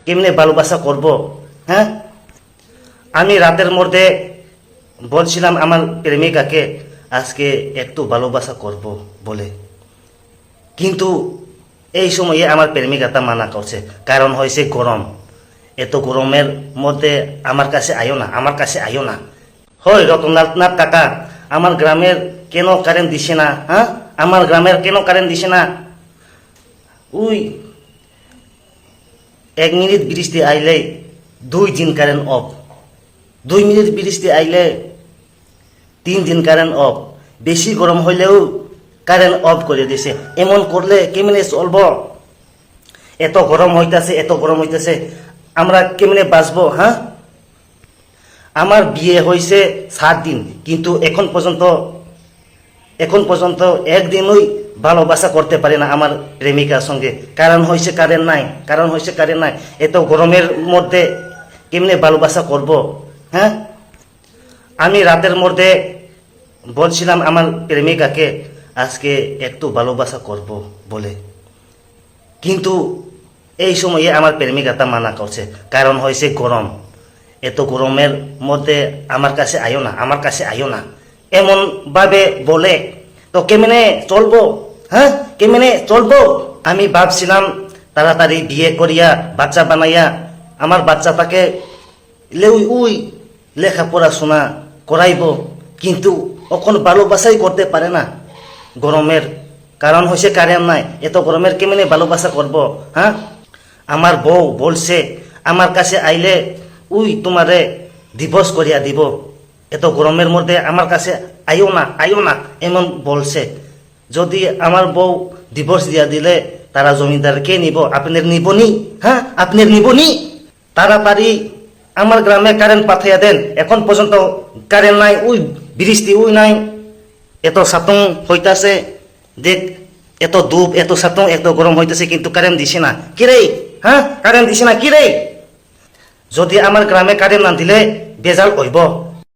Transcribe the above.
কেমনে ভালোবাসা করব। হ্যাঁ, আমি রাতের মধ্যে বলছিলাম আমার প্রেমিকাকে আজকে একটু ভালোবাসা করব বলে, কিন্তু এই সময়ে আমার প্রেমিকাটা মানা করছে, কারণ হয়েছে গরম। এত গরমের মধ্যে আমার কাছে আইও না, আমার কাছে আইও না। হয় রতননাথ কাকা, আমার গ্রামের কেন কারেন্ট দিছে না? হ্যাঁ, আমার গ্রামের কেন কারেন্ট দিছে না? ওই 1 মিনিট বৃষ্টি আইলে 2 দিন কারেন্ট অফ, 2 মিনিট বৃষ্টি আইলে 3 দিন কারেন্ট অফ, বেশি গরম হইলেও কারেন্ট অফ করে দিছে। এমন করলে কেমনে চলব? এত গরম হইতাছে, এত গরম হইতাছে, আমরা কেমনে বাঁচবো? হ্যাঁ, আমার বিয়ে হয়েছে 7 দিন, কিন্তু এখন পর্যন্ত একদিনই ভালোবাসা করতে পারি না আমার প্রেমিকার সঙ্গে। কারণ হয়েছে কারেন্ট নাই, এত গরমের মধ্যে কেমনে ভালোবাসা করব? হ্যাঁ, আমি রাতের মধ্যে বলছিলাম আমার প্রেমিকাকে আজকে একটু ভালোবাসা করব বলে, কিন্তু এই সময়ে আমার প্রেমিকাটা মানা করছে, কারণ হয়েছে গরম। এত গরমের মধ্যে আমার কাছে আইও না, আমার কাছে আইও না, এমন ভাবে বলে। তো কেমনে চলবো? হ্যাঁ, কেমনে চলবো? আমি ভাবছিলাম তাড়াতাড়ি বিয়ে করিয়া বাচ্চা বানাইয়া আমার বাচ্চাটাকে লেখাপড়া শোনা করাইব, কিন্তু এখন ভালোবাসাই করতে পারে না গরমের। কারণ হয়েছে কারেন্ট নাই, এত গরমের কেমনে ভালোবাসা করব? হ্যাঁ, আমার বউ বলছে আমার কাছে আইলে তোমারে ডিভোর্স করিয়া দিব, এত গরমের মধ্যে আমার কাছে আইও না এমন বলছে। যদি আমার বউ ডিভোর্স দিয়া দিলে তারা জমিদার কে নিব? আপনার নিবনি? হ্যাঁ, আপনার নিবনি? তাড়াতাড়ি আমার গ্রামে কারেন্ট পাঠাইয়া দেন, এখন পর্যন্ত কারেন্ট নাই, বৃষ্টি নাই, এত সাতং হইতাছে, দেখ এত ধূপ, এত সাতং, এত গরম হইতেছে, কিন্তু কারেন্ট দিছে না। কিরে? হ্যাঁ, কারেন্ট দিছে না কিরে? যদি আমার গ্রামে কারেন্ট না দিলে বেজাল হইব।